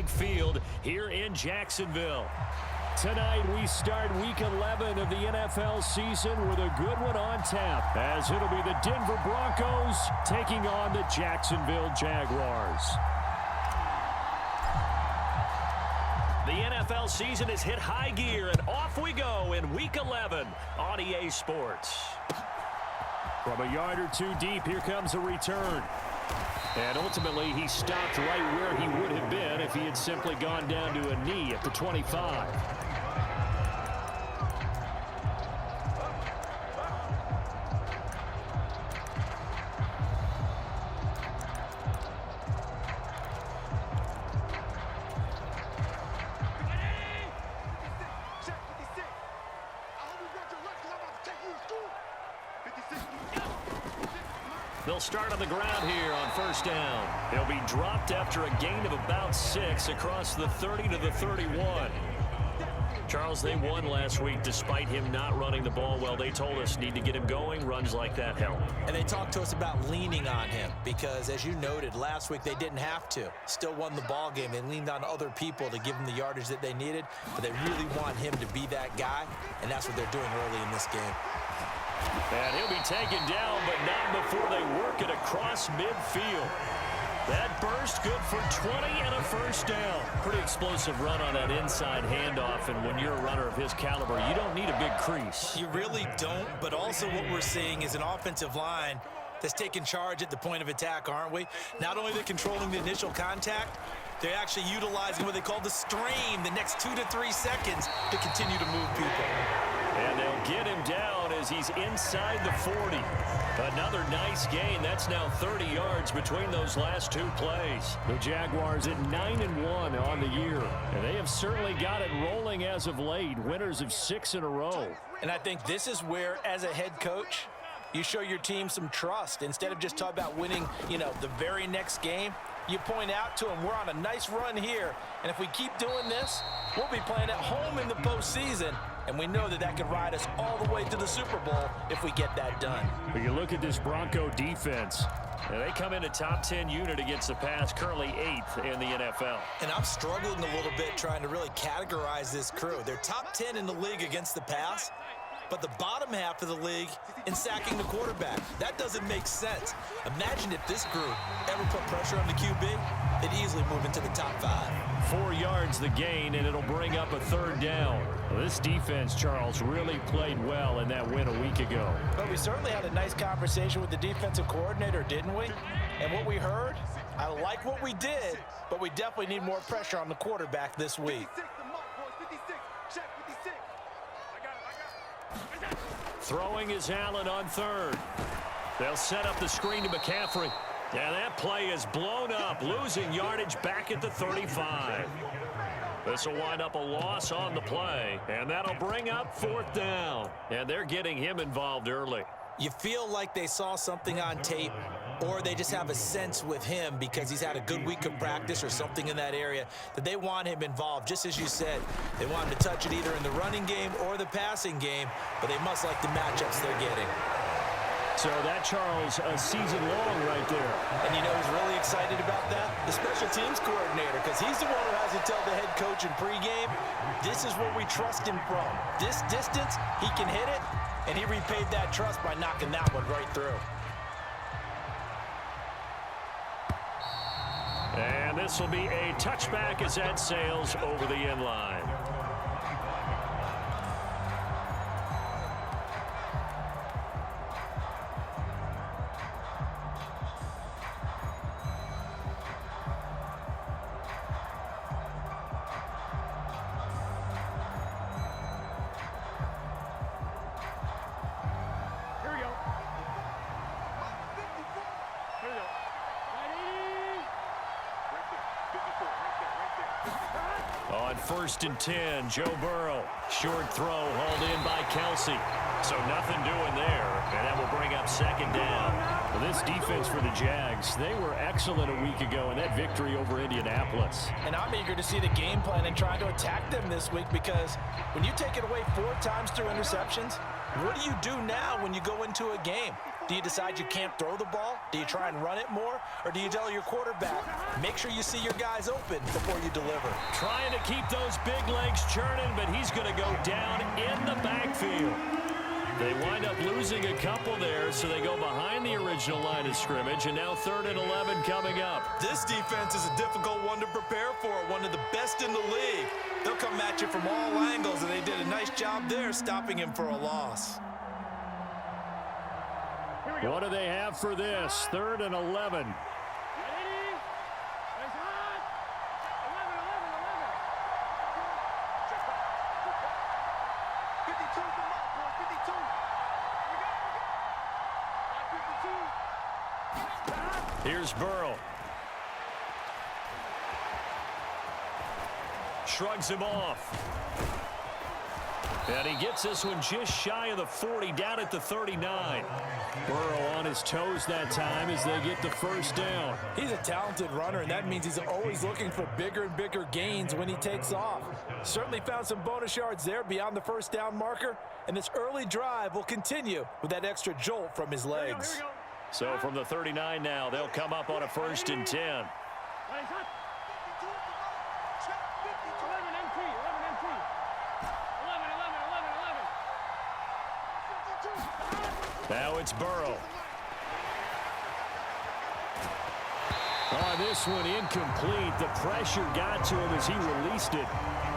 Field here in Jacksonville. Tonight we start Week 11 of the NFL season with a good one on tap, as it'll be the Denver Broncos taking on the Jacksonville Jaguars. The NFL season has hit high gear, and off we go in Week 11 on EA Sports. From a yard or two deep, here comes a return. And ultimately, he stopped right where he would have been if he had simply gone down to a knee at the 25. They'll start on the ground here on first down. They'll be dropped after a gain of about 6 across the 30 to the 31. Charles, they won last week despite him not running the ball well. They told us need to get him going. Runs like that help. And they talked to us about leaning on him because, as you noted, last week they didn't have to. Still won the ball game. They leaned on other people to give them the yardage that they needed, but they really want him to be that guy, and that's what they're doing early in this game. And he'll be taken down, but not before they work it across midfield. That burst good for 20 and a first down. Pretty explosive run on that inside handoff, and when you're a runner of his caliber, you don't need a big crease. You really don't, but also what we're seeing is an offensive line that's taking charge at the point of attack, aren't we? Not only are they controlling the initial contact, they're actually utilizing what they call the strain the next 2 to 3 seconds to continue to move people. And they'll get him down as he's inside the 40. Another nice gain. That's now 30 yards between those last 2 plays. The Jaguars at 9-1 on the year. And they have certainly got it rolling as of late. Winners of 6 in a row. And I think this is where, as a head coach, you show your team some trust. Instead of just talking about winning, the very next game, you point out to them, we're on a nice run here. And if we keep doing this, we'll be playing at home in the postseason. And we know that could ride us all the way to the Super Bowl if we get that done. But you look at this Bronco defense. And they come in a top 10 unit against the pass, currently 8th in the NFL. And I'm struggling a little bit trying to really categorize this crew. They're top 10 in the league against the pass, but the bottom half of the league in sacking the quarterback. That doesn't make sense. Imagine if this group ever put pressure on the QB, they'd easily move into the top 5. 4 yards the gain, and it'll bring up a third down. Well, this defense, Charles, really played well in that win a week ago. But we certainly had a nice conversation with the defensive coordinator, didn't we? And what we heard, I like what we did, but we definitely need more pressure on the quarterback this week. Throwing is Allen on third. They'll set up the screen to McCaffrey. And that play is blown up, losing yardage back at the 35. This will wind up a loss on the play, and that'll bring up fourth down. And they're getting him involved early. You feel like they saw something on tape, or they just have a sense with him because he's had a good week of practice or something in that area that they want him involved. Just as you said, they want him to touch it either in the running game or the passing game, but they must like the matchups they're getting. So that, Charles, a season long right there. And you know who's really excited about that? The special teams coordinator, because he's the one who has to tell the head coach in pregame, this is where we trust him from. This distance, he can hit it, and he repaid that trust by knocking that one right through. And this will be a touchback as that sails over the end line. On 1st and 10, Joe Burrow. Short throw hauled in by Kelsey. So nothing doing there, and that will bring up second down. Well, this defense for the Jags, they were excellent a week ago in that victory over Indianapolis. And I'm eager to see the game plan and try to attack them this week, because when you take it away 4 times through interceptions, what do you do now when you go into a game? Do you decide you can't throw the ball? Do you try and run it more? Or do you tell your quarterback, make sure you see your guys open before you deliver? Trying to keep those big legs churning, but he's going to go down in the backfield. They wind up losing a couple there, so they go behind the original line of scrimmage, and now 3rd and 11 coming up. This defense is a difficult one to prepare for, one of the best in the league. They'll come at you from all angles, and they did a nice job there stopping him for a loss. What do they have for this? 3rd and 11. Here's Burrow. Shrugs him off. And he gets this one just shy of the 40, down at the 39. Burrow on his toes that time as they get the first down. He's a talented runner, and that means he's always looking for bigger and bigger gains when he takes off. Certainly found some bonus yards there beyond the first down marker, and this early drive will continue with that extra jolt from his legs. So from the 39 now, they'll come up on a 1st and 10. Now it's Burrow. On this one, incomplete. The pressure got to him as he released it.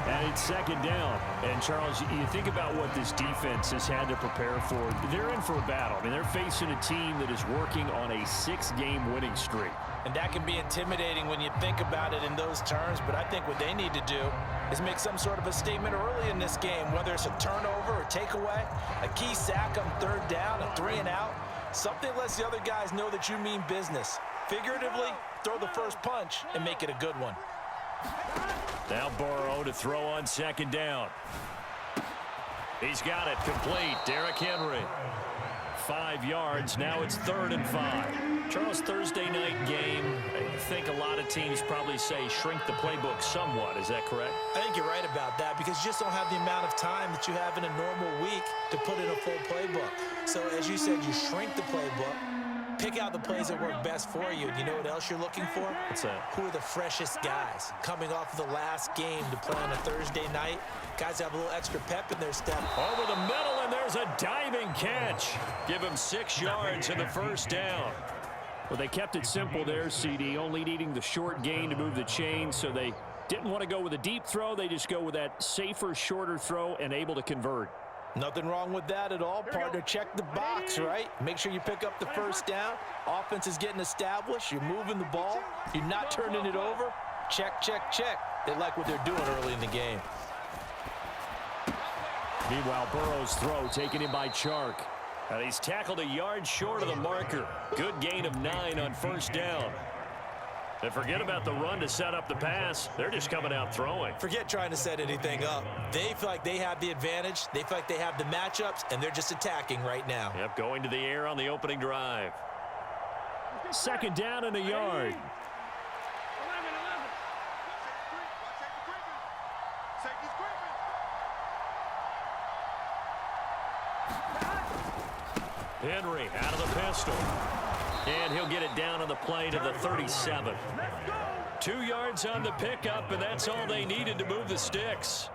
And it's 2nd down. And, Charles, you think about what this defense has had to prepare for. They're in for a battle. I mean, they're facing a team that is working on a 6-game winning streak. And that can be intimidating when you think about it in those terms. But I think what they need to do is make some sort of a statement early in this game, whether it's a turnover or takeaway, a key sack on 3rd down, a 3 and out. Something lets the other guys know that you mean business. Figuratively, throw the first punch and make it a good one. Now Burrow to throw on 2nd down. He's got it complete. Derrick Henry. 5 yards. Now it's 3rd and 5. Charles, Thursday night game. I think a lot of teams probably say shrink the playbook somewhat. Is that correct? I think you're right about that because you just don't have the amount of time that you have in a normal week to put in a full playbook. So as you said, you shrink the playbook. Pick out the plays that work best for you. You know what else you're looking for? What's that? Who are the freshest guys coming off of the last game to play on a Thursday night? Guys have a little extra pep in their step. Over the middle, and there's a diving catch. Give him 6 yards in the 1st down. Well, they kept it simple there, CD, only needing the short gain to move the chain, so they didn't want to go with a deep throw. They just go with that safer, shorter throw and able to convert. Nothing wrong with that at all. Partner, check the box, right? Make sure you pick up the 1st down. Offense is getting established. You're moving the ball. You're not turning it over. Check, check, check. They like what they're doing early in the game. Meanwhile, Burrow's throw taken in by Chark. And he's tackled a yard short of the marker. Good gain of 9 on 1st down. And forget about the run to set up the pass. They're just coming out throwing. Forget trying to set anything up. They feel like they have the advantage. They feel like they have the matchups, and they're just attacking right now. Yep, going to the air on the opening drive. 2nd down and a yard. Henry out of the pistol. And he'll get it down on the play to the 37. 2 yards on the pickup, and that's all they needed to move the sticks.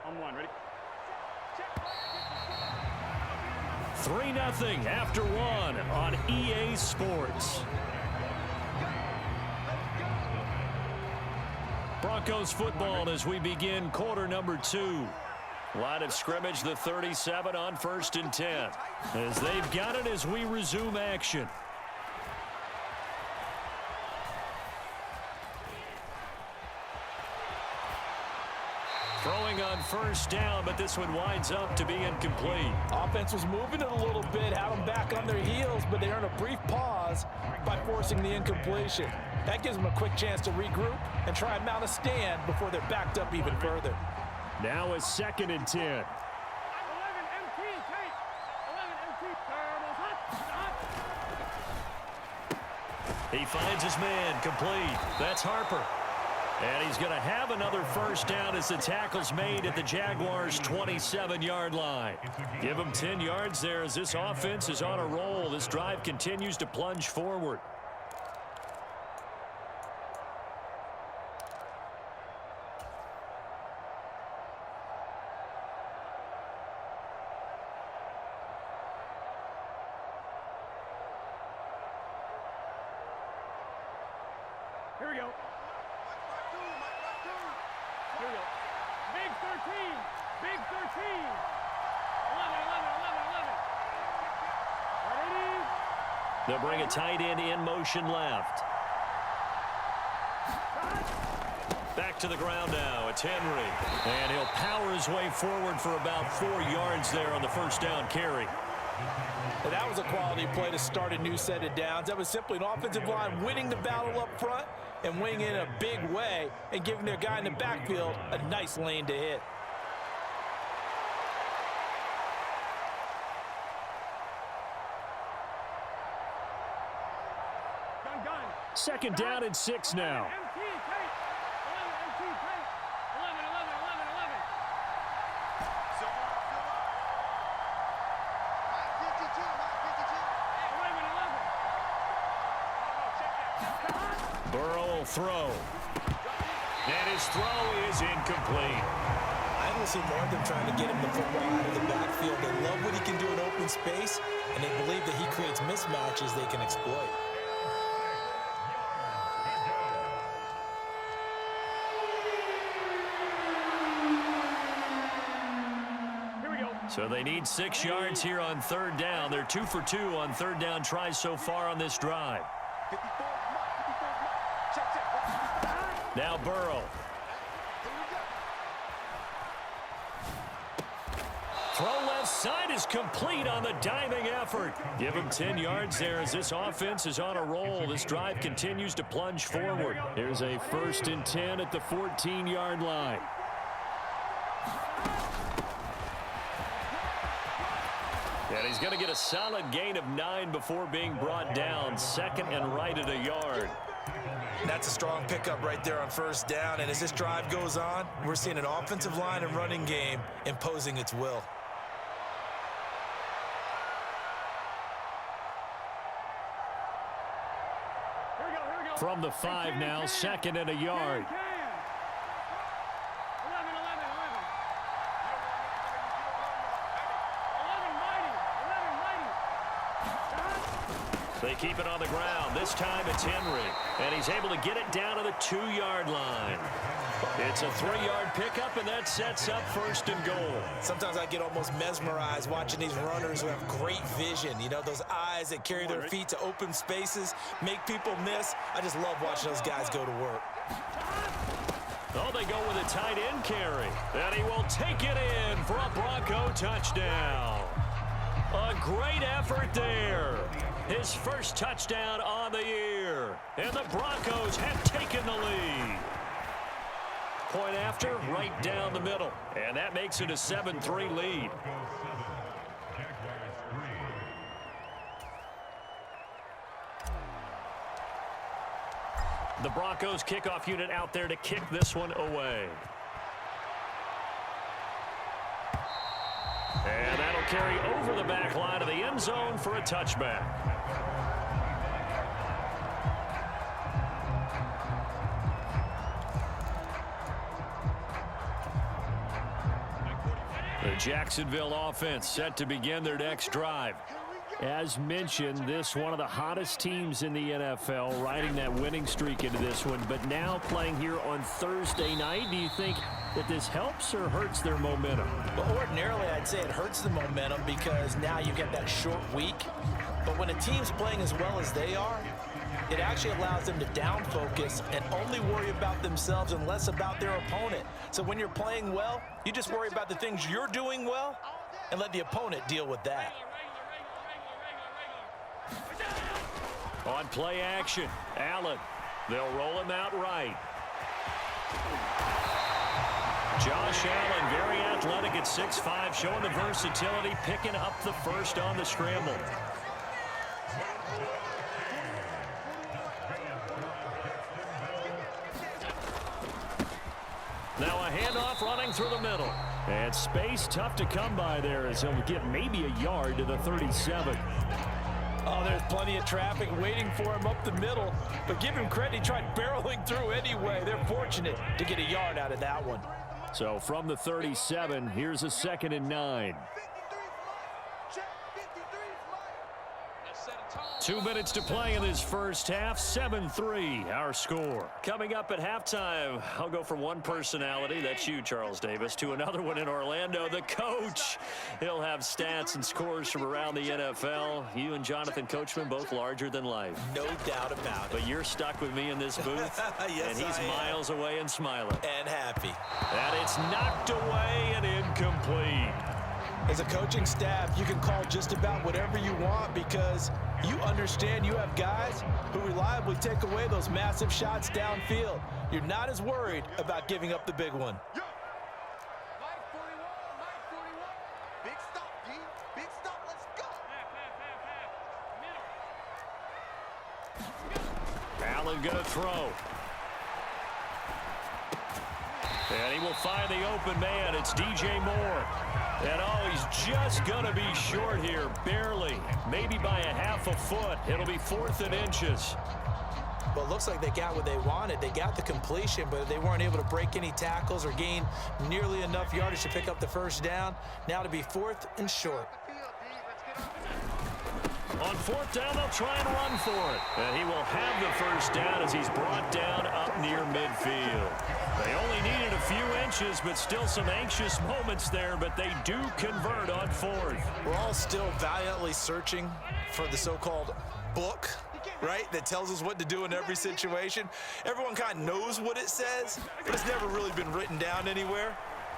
On 1, ready? 3-0 after 1 on EA Sports. Broncos football as we begin quarter number 2. Line of scrimmage, the 37 on 1st and 10. As they've got it as we resume action. Throwing on 1st down, but this one winds up to be incomplete. Offense was moving it a little bit, had them back on their heels, but they earned a brief pause by forcing the incompletion. That gives them a quick chance to regroup and try and mount a stand before they're backed up even further. Now a 2nd and 10. He finds his man, complete. That's Harper. And he's going to have another first down as the tackle's made at the Jaguars' 27-yard line. Give him 10 yards there as this offense is on a roll. This drive continues to plunge forward. Here we go. Here we go. Big 13. Big 13. 11, 11, 11, 11. Ready? They'll bring a tight end in motion left. Back to the ground now. It's Henry. And he'll power his way forward for about 4 yards there on the first down carry. Well, that was a quality play to start a new set of downs. That was simply an offensive line winning the battle up front and winning in a big way and giving their guy in the backfield a nice lane to hit. Gun. Second down and 6 now. MT, take. 11, MT, take. 11, 11, 11, 11. Burrow will throw. And his throw is incomplete. I don't see more of them trying to get him the football out of the backfield. They love what he can do in open space, and they believe that he creates mismatches they can exploit. Here we go. So they need 6 yards here on third down. They're 2 for 2 on third down tries so far on this drive. Now Burrow. Throw left side is complete on the diving effort. Give him 10 yards there as this offense is on a roll. This drive continues to plunge forward. Here's a 1st and 10 at the 14-yard line. And he's going to get a solid gain of 9 before being brought down. 2nd and right at a yard. That's a strong pickup right there on first down. And as this drive goes on, we're seeing an offensive line and running game imposing its will. Here we go. From the 5 now, 2nd and a yard. 11, 11, 11. 11 mighty. They keep it on the ground. This time it's Henry. And he's able to get it down to the 2-yard line. It's a 3-yard pickup, and that sets up 1st and goal. Sometimes I get almost mesmerized watching these runners who have great vision. You know, those eyes that carry their feet to open spaces, make people miss. I just love watching those guys go to work. Oh, they go with a tight end carry. And he will take it in for a Bronco touchdown. A great effort there. His first touchdown on the year. And the Broncos have taken the lead. Point after, right down the middle. And that makes it a 7-3 lead. The Broncos kickoff unit out there to kick this one away. And that'll carry over the back line of the end zone for a touchback. The Jacksonville offense set to begin their next drive. As mentioned, this one of the hottest teams in the NFL, riding that winning streak into this one, but now playing here on Thursday night. Do you think that this helps or hurts their momentum? Well, ordinarily, I'd say it hurts the momentum because now you get that short week. But when a team's playing as well as they are, it actually allows them to down focus and only worry about themselves and less about their opponent. So when you're playing well, you just worry about the things you're doing well and let the opponent deal with that. On play action, Allen. They'll roll him out right. Josh Allen, very athletic at 6'5", showing the versatility, picking up the first on the scramble. Now a handoff running through the middle. And space tough to come by there as he'll get maybe a yard to the 37. Oh, there's plenty of traffic waiting for him up the middle. But give him credit, he tried barreling through anyway. They're fortunate to get a yard out of that one. So from the 37, here's a 2nd and 9. 2 minutes to play in this first half. 7-3, our score. Coming up at halftime, I'll go from one personality, that's you, Charles Davis, to another one in Orlando, the coach. He'll have stats and scores from around the NFL. You and Jonathan Coachman, both larger than life. No doubt about it. But you're stuck with me in this booth, yes, and he's miles away and smiling. And happy. And it's knocked away and incomplete. As a coaching staff, you can call just about whatever you want because you understand you have guys who reliably take away those massive shots downfield. You're not as worried about giving up the big one. Big stop, D. Big stop. Let's go. Allen gonna throw. And he will find the open man. It's DJ Moore. And oh, he's just going to be short here, barely, maybe by a half a foot. It'll be 4th and inches. Well, it looks like they got what they wanted. They got the completion, but they weren't able to break any tackles or gain nearly enough yardage to pick up the first down. Now to be 4th and short. On 4th down, they'll try and run for it. And he will have the first down as he's brought down up near midfield. They only needed a few inches, but still some anxious moments there, but they do convert on 4th. We're all still valiantly searching for the so-called book, right, that tells us what to do in every situation. Everyone kind of knows what it says, but it's never really been written down anywhere.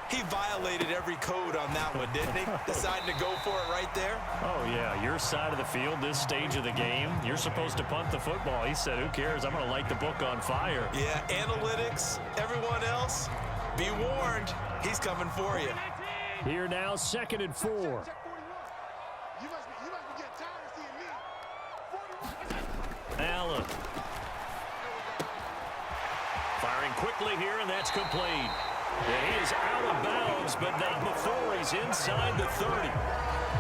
He violated every code on that one, didn't he? Deciding to go for it right there. Oh, yeah, your side of the field, this stage of the game, you're supposed to punt the football. He said, who cares? I'm going to light the book on fire. Yeah, analytics, everyone else, be warned, he's coming for you. Here now, 2nd and 4. You must be getting tired of seeing me. Allen. Firing quickly here, and that's complete. And he is out of bounds, but not before he's inside the 30.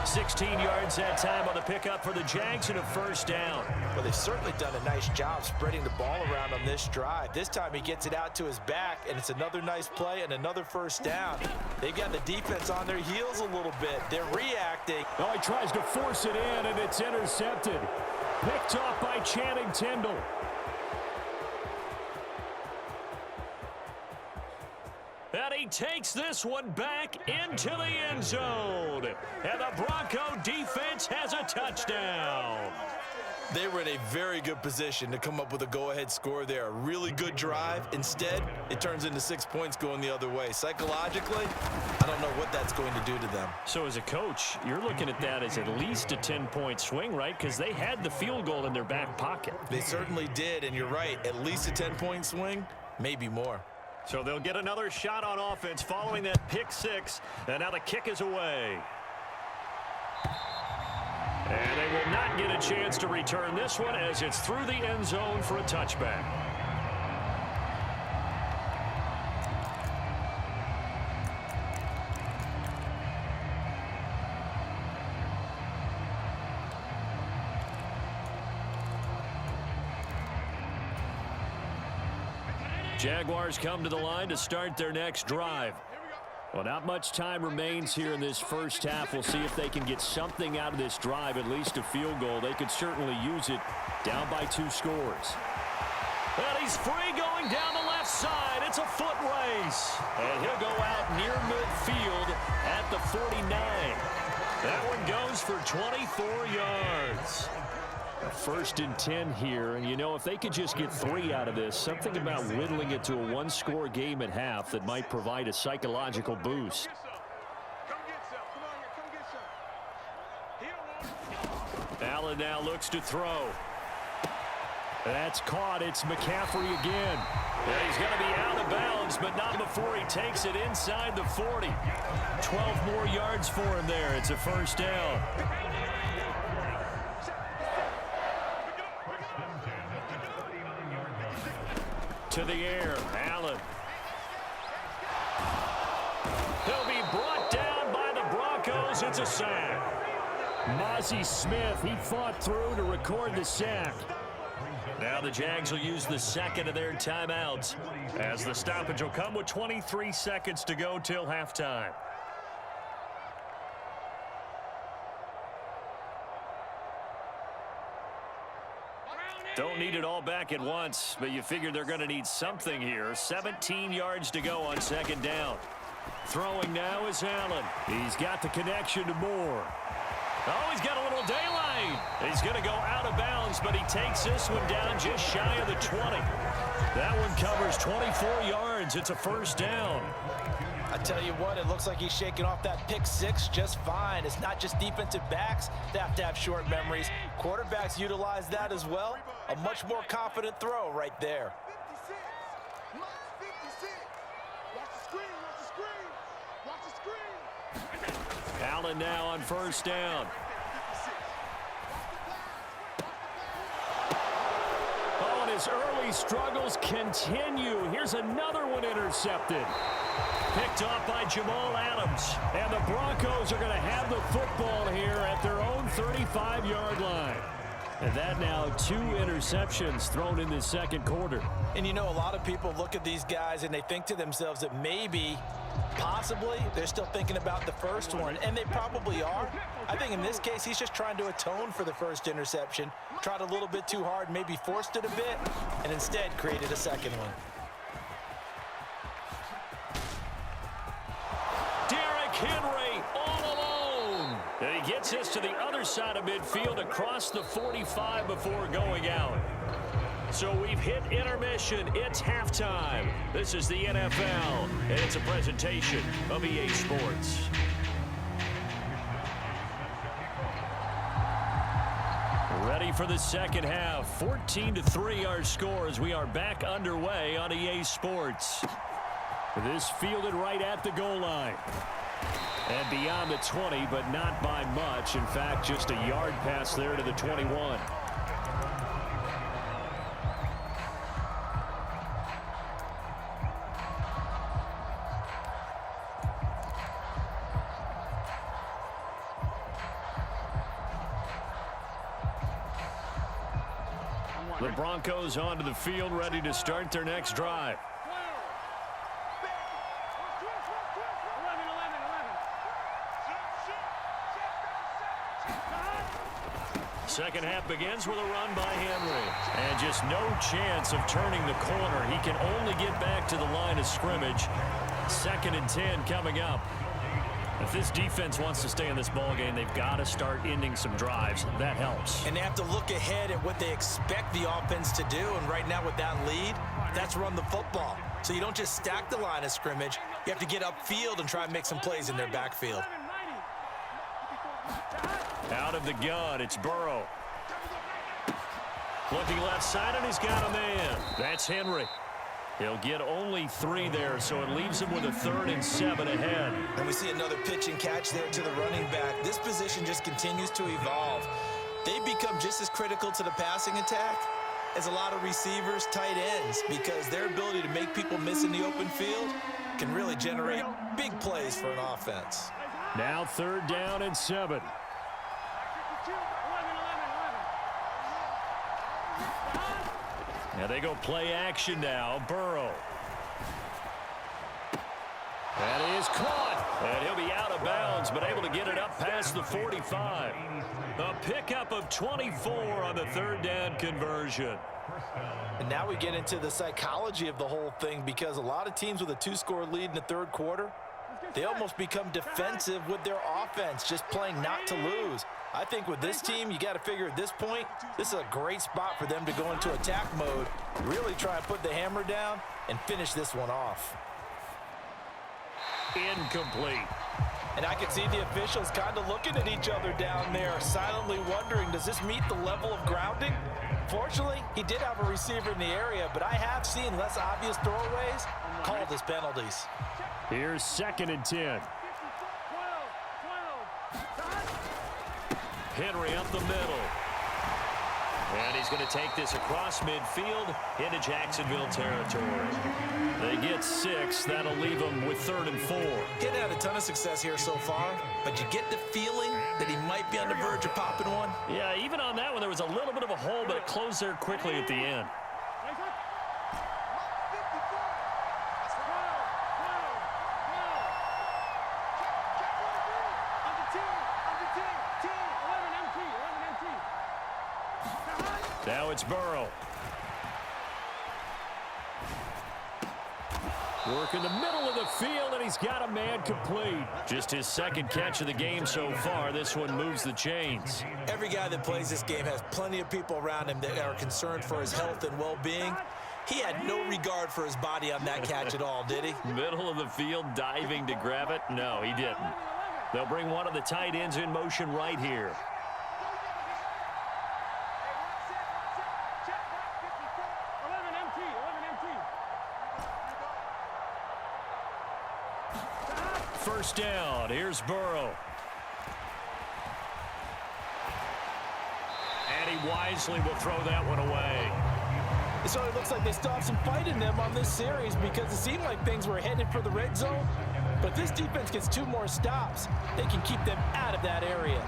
16 yards that time on the pickup for the Jags and a first down. Well, they've certainly done a nice job spreading the ball around on this drive. This time he gets it out to his back, and it's another nice play and another first down. They've got the defense on their heels a little bit. They're reacting. Oh, he tries to force it in, and it's intercepted. Picked off by Channing Tindall. And he takes this one back into the end zone. And the Bronco defense has a touchdown. They were in a very good position to come up with a go-ahead score there. A really good drive. Instead, it turns into 6 points going the other way. Psychologically, I don't know what that's going to do to them. So as a coach, you're looking at that as at least a 10-point swing, right? Because they had the field goal in their back pocket. They certainly did, and you're right. At least a 10-point swing, maybe more. So they'll get another shot on offense following that pick 6. And now the kick is away. And they will not get a chance to return this one as it's through the end zone for a touchback. Jaguars come to the line to start their next drive. Well, not much time remains here in this first half. We'll see if they can get something out of this drive, at least a field goal. They could certainly use it down by 2 scores. And he's free going down the left side. It's a foot race. And he'll go out near midfield at the 49. That one goes for 24 yards. 1st and 10 here, and you know, if they could just get 3 out of this, something about whittling it to a 1-score game at half that might provide a psychological boost. Allen now looks to throw. That's caught. It's McCaffrey again. And he's going to be out of bounds, but not before he takes it inside the 40. 12 more yards for him there. It's a first down. To the air, Allen. He'll be brought down by the Broncos. It's a sack. Mozzie Smith, he fought through to record the sack. Now the Jags will use the second of their timeouts as the stoppage will come with 23 seconds to go till halftime. Don't need it all back at once, but you figure they're going to need something here. 17 yards to go on second down. Throwing now is Allen. He's got the connection to Moore. Oh, he's got a little daylight. He's going to go out of bounds, but he takes this one down just shy of the 20. That one covers 24 yards. It's a first down. I tell you what, it looks like he's shaking off that pick six just fine. It's not just defensive backs that have to have short memories. Quarterbacks utilize that as well. A much more confident throw right there. 56. Minus 56. Watch the screen. Watch the screen. Watch the screen. Allen now on first down. Oh, and his early struggles continue. Here's another one intercepted. Picked off by Jamal Adams. And the Broncos are going to have the football here at their own 35-yard line. And that now 2 interceptions thrown in the second quarter. And you know, a lot of people look at these guys and they think to themselves that maybe, possibly, they're still thinking about the first one. And they probably are. I think in this case, he's just trying to atone for the first interception. Tried a little bit too hard, maybe forced it a bit, and instead created a second one. Henry all alone. And he gets us to the other side of midfield across the 45 before going out. So we've hit intermission. It's halftime. This is the NFL, and it's a presentation of EA Sports. Ready for the second half. 14-3 our score as we are back underway on EA Sports. This fielded right at the goal line. And beyond the 20, but not by much. In fact, just a yard pass there to the 21. The Broncos onto the field, ready to start their next drive. Second half begins with a run by Henry. And just no chance of turning the corner. He can only get back to the line of scrimmage. 2nd and 10 coming up. If this defense wants to stay in this ballgame, they've got to start ending some drives. That helps. And they have to look ahead at what they expect the offense to do. And right now with that lead, that's run the football. So you don't just stack the line of scrimmage. You have to get upfield and try and make some plays in their backfield. Out of the gun, it's Burrow. Looking left side, and he's got a man. That's Henry. He'll get only 3 there, so it leaves him with a 3rd and 7 ahead. And we see another pitch and catch there to the running back. This position just continues to evolve. They become just as critical to the passing attack as a lot of receivers, tight ends, because their ability to make people miss in the open field can really generate big plays for an offense. Now 3rd down and 7. Now they go play action now. Burrow. And he is caught. And he'll be out of bounds, but able to get it up past the 45. A pickup of 24 on the 3rd down conversion. And now we get into the psychology of the whole thing, because a lot of teams with a 2-score lead in the 3rd quarter, they almost become defensive with their offense, just playing not to lose. I think with this team, you got to figure at this point, this is a great spot for them to go into attack mode, really try and put the hammer down and finish this one off. Incomplete. And I can see the officials kind of looking at each other down there, silently wondering, does this meet the level of grounding? Fortunately, he did have a receiver in the area, but I have seen less obvious throwaways called as penalties. Here's 2nd and 10. Henry up the middle. And he's going to take this across midfield into Jacksonville territory. They get 6. That'll leave them with 3rd and 4. Getting had a ton of success here so far, but you get the feeling that he might be on the verge of popping one. Yeah, even on that one, there was a little bit of a hole, but it closed there quickly at the end. Now it's Burrow. Work in the middle of the field, and he's got a man complete. Just his 2nd catch of the game so far. This one moves the chains. Every guy that plays this game has plenty of people around him that are concerned for his health and well-being. He had no regard for his body on that catch at all, did he? Middle of the field, diving to grab it? No, he didn't. They'll bring one of the tight ends in motion right here. First down. Here's Burrow. And he wisely will throw that one away. It certainly looks like they still have some fight in them on this series because it seemed like things were headed for the red zone. But if this defense gets 2 more stops, they can keep them out of that area.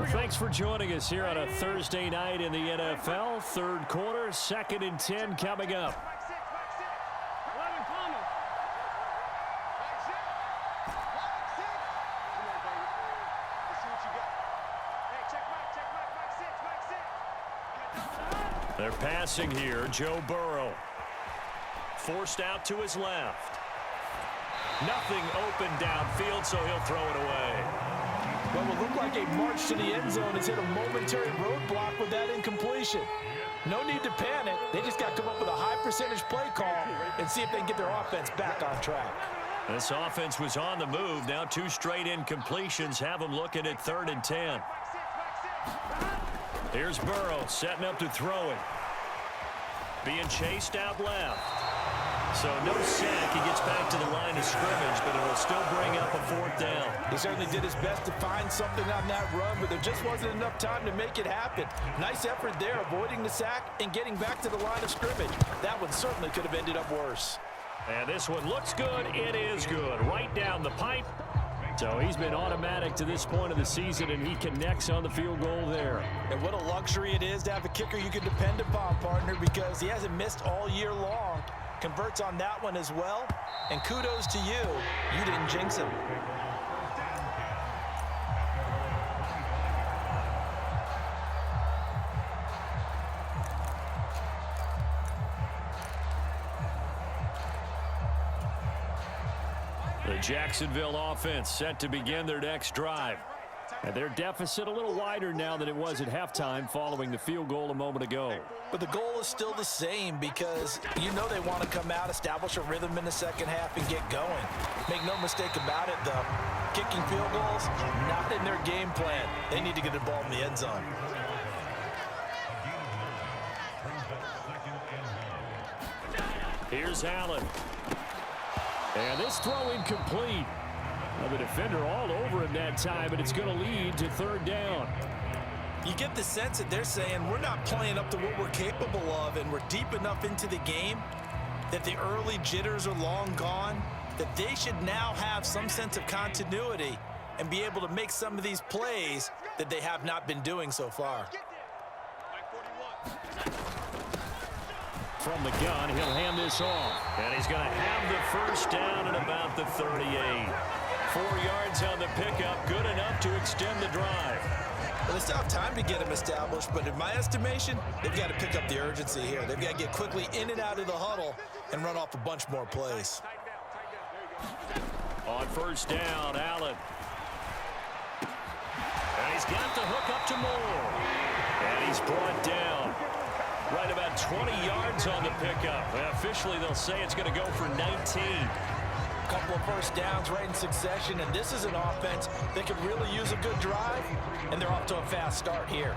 Thanks for joining us here on a Thursday night in the NFL. 3rd quarter, 2nd and 10 coming up. They're passing here. Joe Burrow. Forced out to his left. Nothing open downfield, so he'll throw it away. What will look like a march to the end zone has hit a momentary roadblock with that incompletion. No need to panic. They just got to come up with a high percentage play call and see if they can get their offense back on track. This offense was on the move. Now 2 straight incompletions have them looking at 3rd and 10. Here's Burrow setting up to throw it. Being chased out left. So no sack. He gets back to the line of scrimmage, but it'll still bring up a 4th down. He certainly did his best to find something on that run, but there just wasn't enough time to make it happen. Nice effort there, avoiding the sack and getting back to the line of scrimmage. That one certainly could have ended up worse. And this one looks good. It is good. Right down the pipe. So he's been automatic to this point of the season, and he connects on the field goal there. And what a luxury it is to have a kicker you can depend upon, partner, because he hasn't missed all year long. Converts on that one as well. And kudos to you. You didn't jinx him. The Jacksonville offense set to begin their next drive. And their deficit a little wider now than it was at halftime following the field goal a moment ago. But the goal is still the same because you know they want to come out, establish a rhythm in the 2nd half, and get going. Make no mistake about it, though. Kicking field goals, not in their game plan. They need to get the ball in the end zone. Here's Allen. And this throw incomplete. Well, the defender all over him that time, and it's going to lead to 3rd down. You get the sense that they're saying we're not playing up to what we're capable of, and we're deep enough into the game that the early jitters are long gone, that they should now have some sense of continuity and be able to make some of these plays that they have not been doing so far. From the gun, he'll hand this off. And he's going to have the 1st down at about the 38. 4 yards on the pickup, good enough to extend the drive. Well, they still have time to get him established, but in my estimation, they've got to pick up the urgency here. They've got to get quickly in and out of the huddle and run off a bunch more plays. On 1st down, Allen. And he's got the hook up to Moore. And he's brought down. Right about 20 yards on the pickup. And officially, they'll say it's going to go for 19. Couple of 1st downs right in succession, and this is an offense that could really use a good drive, and they're off to a fast start here.